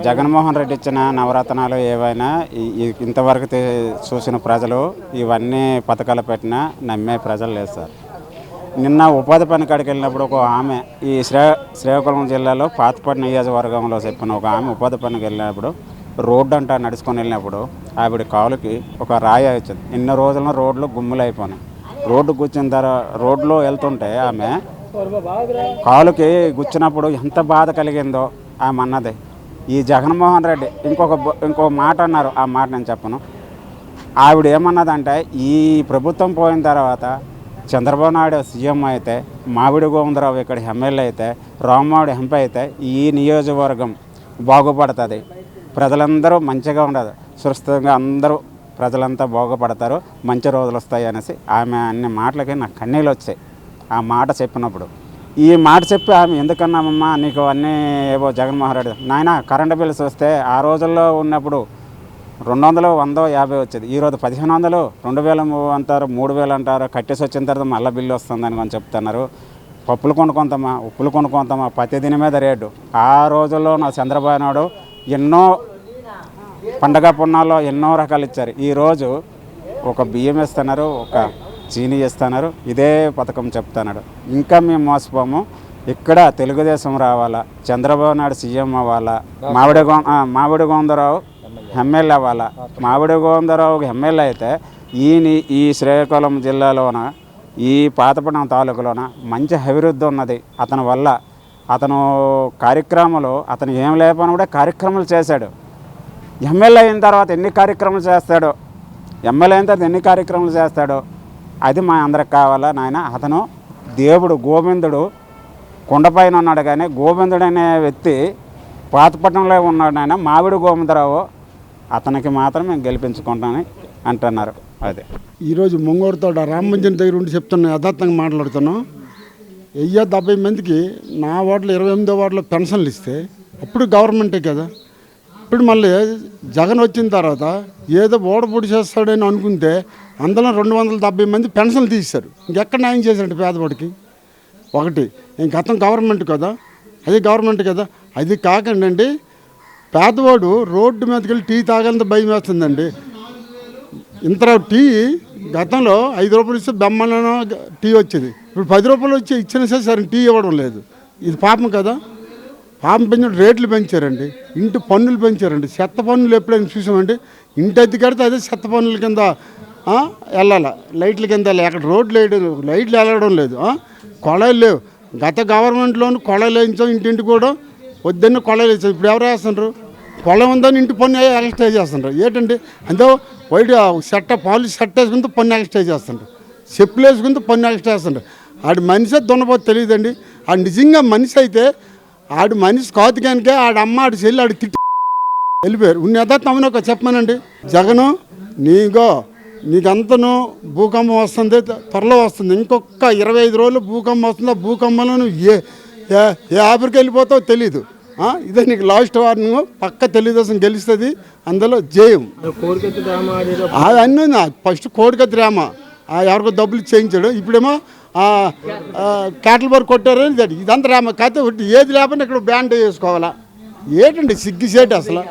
జగన్మోహన్ రెడ్డి ఇచ్చిన నవరత్నాలు ఏవైనా ఇంతవరకు చూసిన ప్రజలు ఇవన్నీ పథకాలు పెట్టినా నమ్మే ప్రజలు లేదు సార్. నిన్న ఉపాధి పని కాడికి వెళ్ళినప్పుడు ఒక ఆమె ఈ శ్రీకాకుళం జిల్లాలో పాతపట్టు నియోజకవర్గంలో చెప్పిన ఒక ఆమె ఉపాధి పనికి వెళ్ళినప్పుడు రోడ్డు అంటా నడుచుకొని వెళ్ళినప్పుడు ఆవిడ కాలుకి ఒక రాయి వచ్చింది. ఇన్ని రోజుల్లో రోడ్లు గుమ్ములు అయిపోయినాయి. రోడ్డు కూర్చున్న తర్వాత రోడ్లో వెళ్తుంటే ఆమె కాలుకి గుచ్చినప్పుడు ఎంత బాధ కలిగిందో ఆమె అన్నది. ఈ జగన్మోహన్ రెడ్డి ఇంకో మాట అన్నారు, ఆ మాట నేను చెప్పను. ఆవిడ ఏమన్నదంటే ఈ ప్రభుత్వం పోయిన తర్వాత చంద్రబాబు నాయుడు సీఎం అయితే, మావిడి గోవిందరావు ఇక్కడ ఎమ్మెల్యే అయితే, రామ్మోహన్ ఎంపీ అయితే ఈ నియోజకవర్గం బాగుపడుతుంది, ప్రజలందరూ మంచిగా ఉండదు, సురక్షితంగా అందరూ ప్రజలంతా బాగుపడతారు, మంచి రోజులు వస్తాయి అనేసి ఆమె అన్ని మాటలకి నాకు కన్నీళ్ళు వచ్చాయి ఆ మాట చెప్పినప్పుడు. ఈ మాట చెప్పి ఆమె ఎందుకన్నామమ్మా నీకు అన్నీ ఏవో జగన్మోహన్ రెడ్డి నాయన కరెంటు బిల్స్ వస్తే ఆ రోజుల్లో ఉన్నప్పుడు 200, 100, 50 వచ్చేది. ఈరోజు 1500, 2000 అంటారు, 3000 అంటారు. కట్టేసి వచ్చిన తర్వాత మళ్ళీ బిల్లు వస్తుందని కొంచెం చెప్తున్నారు. పప్పులు కొనుక్కుంటామా, ఉప్పులు కొనుక్కుంటామా, ప్రతి దీని మీద రేటు. ఆ రోజుల్లో నా చంద్రబాబు నాయుడు ఎన్నో పండగ పున్నాల్లో ఎన్నో రకాలు ఇచ్చారు. ఈరోజు ఒక బియ్యం ఇస్తున్నారు, ఒక చీనీ ఇస్తున్నారు, ఇదే పథకం చెప్తున్నాడు. ఇంకా మేము మోసపోము. ఇక్కడ తెలుగుదేశం రావాలా, చంద్రబాబు నాయుడు సీఎం అవ్వాలా, మావిడి గోవిందరావు ఎమ్మెల్యే అవ్వాలా. మావిడి గోవిందరావు ఎమ్మెల్యే అయితే ఈ శ్రీకాకుళం జిల్లాలోన ఈ పాతపట్నం తాలూకులోన మంచి అభివృద్ధి ఉన్నది అతని వల్ల. అతను కార్యక్రమాలు అతను ఏం లేకపోయినా కూడా కార్యక్రమాలు చేశాడు. ఎమ్మెల్యే అయిన తర్వాత ఎన్ని కార్యక్రమాలు చేస్తాడో, ఎమ్మెల్యే అయిన తర్వాత ఎన్ని కార్యక్రమాలు చేస్తాడో అది మా అందరికి కావాలా నాయన. అతను దేవుడు గోవిందుడు కొండపైన ఉన్నాడు, కానీ గోవిందుడు అనే వ్యక్తి పాతపట్నంలో ఉన్నాడు నాయన. మావిడి గోవిందరావు అతనికి మాత్రం మేము గెలిపించుకుంటామని అంటున్నారు. అదే ఈరోజు ముంగోడుతోట రామమందిరం దగ్గర ఉండి చెప్తున్నా, యథార్థంగా మాట్లాడుతున్నాం. 70 మందికి నా వార్డులో 28వ వార్డులో పెన్షన్లు ఇస్తే అప్పుడు గవర్నమెంటే కదా. ఇప్పుడు మళ్ళీ జగన్ వచ్చిన తర్వాత ఏదో ఓడపొడి చేస్తాడని అనుకుంటే అందులో 270 మంది పెన్షన్లు తీశారు. ఇంకెక్కడ న్యాయం చేశారంటే పేదవాడికి ఒకటి. గతం గవర్నమెంట్ కదా, అది గవర్నమెంట్ కదా. అది కాకండి పేదవాడు రోడ్డు మీదకి వెళ్ళి టీ తాగాలంత భయం వేస్తుందండి. ఇంత టీ గతంలో 5 రూపాయలు ఇస్తే బెమ్మలో టీ వచ్చేది. ఇప్పుడు 10 రూపాయలు వచ్చి ఇచ్చిన సరే టీ ఇవ్వడం లేదు. ఇది పాపం కదా. పాపం పెంచిన రేట్లు పెంచారండి, ఇంటి పన్నులు పెంచారండి. చెత్త పన్నులు ఎప్పుడైనా చూసామండి? ఇంటి అద్దె కడితే అదే చెత్త పన్నుల కింద వెళ్ళాలి, లైట్ల కింద వెళ్ళాలి. అక్కడ రోడ్లు వేయడం, లైట్లు వెళ్ళడం లేదు, కొళాయిలు లేవు. గత గవర్నమెంట్లోనూ కొళాయిలు వేయించాం, ఇంటింటి కూడా వద్దన్న కొళాయిలు వేసాం. ఇప్పుడు ఎవరు వేస్తుండ్రు? కొళం ఉందని ఇంటి పన్ను ఎక్స్ట్రా చేస్తుండ్రు. ఏంటండి అంతే వైట్ పాలిష్ షర్ట్ వేసుకుంటే పన్ను ఎక్స్ట్రా చేస్తుండ్రు, చెప్పులు వేసుకుంటే పన్ను ఎక్స్ట్రా వేస్తుండ్రు. ఆడు మనిషి దున్నపోతే తెలియదండి. ఆడు నిజంగా మనిషి అయితే ఆడు మనిషి కాదు కనుక ఆడ అమ్మ ఆడు చెల్లి ఆడు తిట్టి వెళ్ళిపోయారు. యథార్థమని ఒక చెప్పానండి. జగను నీకంతను భూకంపం వస్తుంది, త్వరలో వస్తుంది. ఇంకొక 25 రోజులు భూకంపం వస్తుంది. ఆ భూకంపంలో నువ్వు ఏ ఆఫ్రికా వెళ్ళిపోతావో తెలీదు. ఇదే నీకు లాస్ట్ వార్నింగ్. పక్క తెలుగుదేశం గెలుస్తుంది, అందులో జయం. అవన్నీ ఫస్ట్ కోడికత్తి డ్రామా ఎవరికో డబ్బులు చేయించాడు. ఇప్పుడేమో క్యాటల్ బార్ కొట్టారు. ఇదంతా డ్రామా. కాకపోతే ఏది లేకపోతే ఇక్కడ బ్యాండ్ వేసుకోవాలా? ఏంటండి సిగ్గుసేటి అసలు.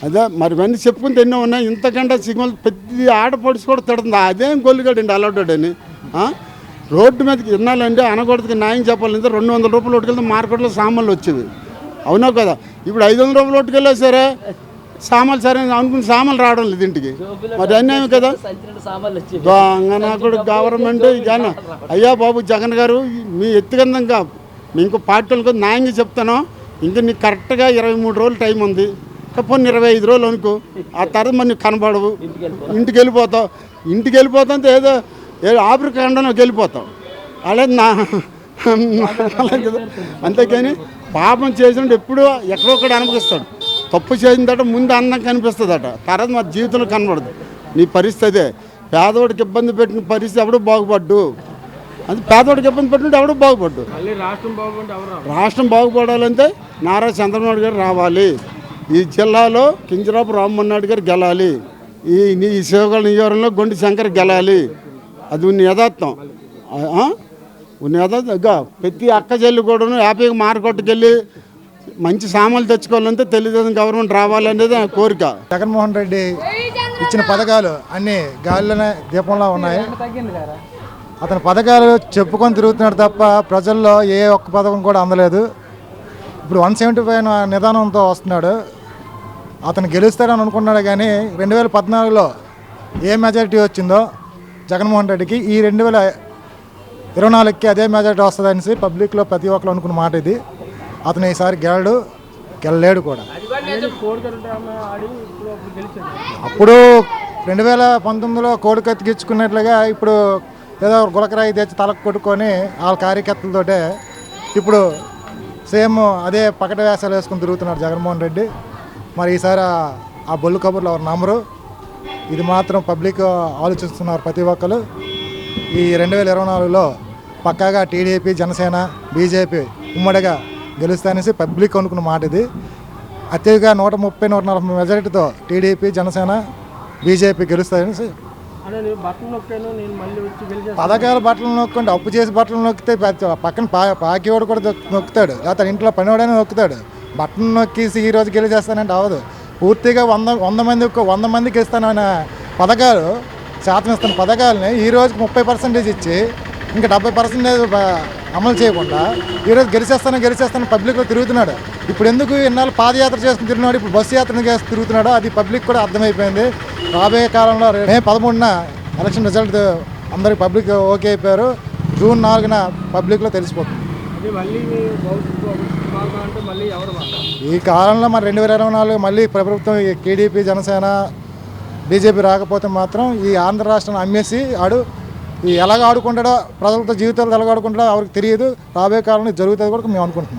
అదే మరి ఇవన్నీ చెప్పుకుంటే ఎన్నో ఉన్నాయి. ఇంతకంటే సిగ్గులు ప్రతి ఆడపడిసి కూడా తిడుతుంది. అదేం గొల్లుగాడండి అలవాడని. రోడ్డు మీదకి విన్నాలంటే అనకూడదుకి న్యాయం చెప్పాలంటే 200 రూపాయలు ఒట్టుకెళ్తే మార్కెట్లో సామాన్లు వచ్చేది. అవునా కదా? ఇప్పుడు 500 రూపాయలు ఒట్టుకెళ్ళా సరే సామాన్లు సరే అనుకుని సామాన్లు రావడం లేదు ఇంటికి. మరి అన్యాయం కదా. దొంగనాకుడు గవర్నమెంట్. కానీ అయ్యా బాబు జగన్ గారు, మీ ఎత్తుకందంగా మీ ఇంకో పార్టీలకు న్యాయంగా చెప్తాను. ఇంకా నీకు కరెక్ట్గా 23 రోజులు టైం ఉంది. పోనీ 25 రోజులు అనుకో. ఆ తర్వాత మరి నీకు కనపడవు, ఇంటికి వెళ్ళిపోతావు. ఇంటికి వెళ్ళిపోతాంటే ఏదో ఆఫ్రికా ఖండంలోకి వెళ్ళిపోతావు. అలాగే అంతేకాని పాపం చేసినట్టు ఎప్పుడూ ఎక్కడొక్కడ అనుభవిస్తాడు. తప్పు చేసిందట ముందు అందం కనిపిస్తుందట, తర్వాత మా జీవితంలో కనబడదు. నీ పరిస్థితి పేదవాడికి ఇబ్బంది పెట్టిన పరిస్థితి ఎవడో బాగుపడ్డు. అది పేదవాడికి ఇబ్బంది పెట్టినట్టు ఎవడో బాగుపడ్డు. రాష్ట్రం బాగుపడాలంటే నారా చంద్రబాబు నాయుడు గారు రావాలి. ఈ జిల్లాలో కింజరాపు రామ్మోహన్ నాయుడు గారు గెలాలి. ఈ శ్రీకాకుళం నియోజకవర్గంలో గొండి శంకర్ గెలాలి. అది ఉన్న యథార్థం. ఉన్నదా ప్రతి అక్క చెల్లి కూడాను హ్యాపీగా మార్కెట్కి వెళ్ళి మంచి సామాన్లు తెచ్చుకోవాలంటే తెలుగుదేశం గవర్నమెంట్ రావాలనేది నా కోరిక. జగన్మోహన్ రెడ్డి ఇచ్చిన పథకాలు అన్నీ గాలిలోనే దీపంలో ఉన్నాయి. అతని పథకాలు చెప్పుకొని తిరుగుతున్నాడు తప్ప ప్రజల్లో ఏ ఒక్క పథకం కూడా అందలేదు. ఇప్పుడు 175 నిదానంతో వస్తున్నాడు. అతను గెలుస్తాడని అనుకున్నాడు కానీ 2014లో ఏ మెజారిటీ వచ్చిందో జగన్మోహన్ రెడ్డికి ఈ 2024కి అదే మెజారిటీ వస్తుందనేసి పబ్లిక్లో ప్రతి ఒక్కరు అనుకున్న మాట ఇది. అతను ఈసారి గెలలేడు కూడా. అప్పుడు 2019లో కోడి కత్తికిచ్చుకున్నట్లుగా ఇప్పుడు ఏదో గులకరాయి తెచ్చి తలకు కొట్టుకొని వాళ్ళ కార్యకర్తలతోటే ఇప్పుడు సేమ్ అదే పకట వేషాలు వేసుకుని తిరుగుతున్నాడు జగన్మోహన్ రెడ్డి. మరి ఈసారి ఆ బొల్లు కబుర్లు ఎవరు నమ్మరు. ఇది మాత్రం పబ్లిక్ ఆలోచిస్తున్నారు ప్రతి ఒక్కరు. ఈ 2024లో పక్కాగా టీడీపీ, జనసేన, బీజేపీ ఉమ్మడిగా గెలుస్తాయనేసి పబ్లిక్ అనుకున్న మాట ఇది. అత్యధిక 130-140 మెజారిటీతో టీడీపీ, జనసేన, బీజేపీ గెలుస్తాయనేసి. పథకాల బట్టలు నొక్కండి, అప్పు చేసి బట్టలు నొక్కితే పక్కన పాకివాడు కూడా నొక్కుతాడు, లేకపోతే ఇంట్లో పనివాడైనా నొక్కుతాడు. బట్టలు నొక్కేసి ఈ రోజు గెలిచేస్తానంటే అవ్వదు. పూర్తిగా 100 మందికి ఇస్తానన్న పథకాలు, శాతం ఇస్తున్న పథకాలని ఈ రోజుకి 30% ఇచ్చి ఇంకా 70% అమలు చేయకుండా ఈరోజు గెలిచేస్తాను పబ్లిక్లో తిరుగుతున్నాడు. ఇప్పుడు ఎందుకు ఇన్నాళ్ళు పాదయాత్ర చేసుకుని తిరుగుతున్నాడు, ఇప్పుడు బస్సు యాత్ర చేసి తిరుగుతున్నాడో అది పబ్లిక్ కూడా అర్థమైపోయింది. రాబోయే కాలంలో మే 13న ఎలక్షన్ రిజల్ట్ అందరికి పబ్లిక్ ఓకే అయిపోయారు. జూన్ 4న పబ్లిక్లో తెలిసిపోతుంది. ఈ కాలంలో మరి 2024 మళ్ళీ ప్రభుత్వం టీడీపీ, జనసేన, బీజేపీ రాకపోతే మాత్రం ఈ ఆంధ్ర రాష్ట్రాన్ని అమ్మేసి ఎలాగ ఆడుకుంటాడో, ప్రజలతో జీవితాలు ఎలాగ ఆడుకుంటాడో ఎవరికి తెలియదు. రాబోయే కాలంలో జరుగుతుంది కూడా మేము అనుకుంటున్నాం.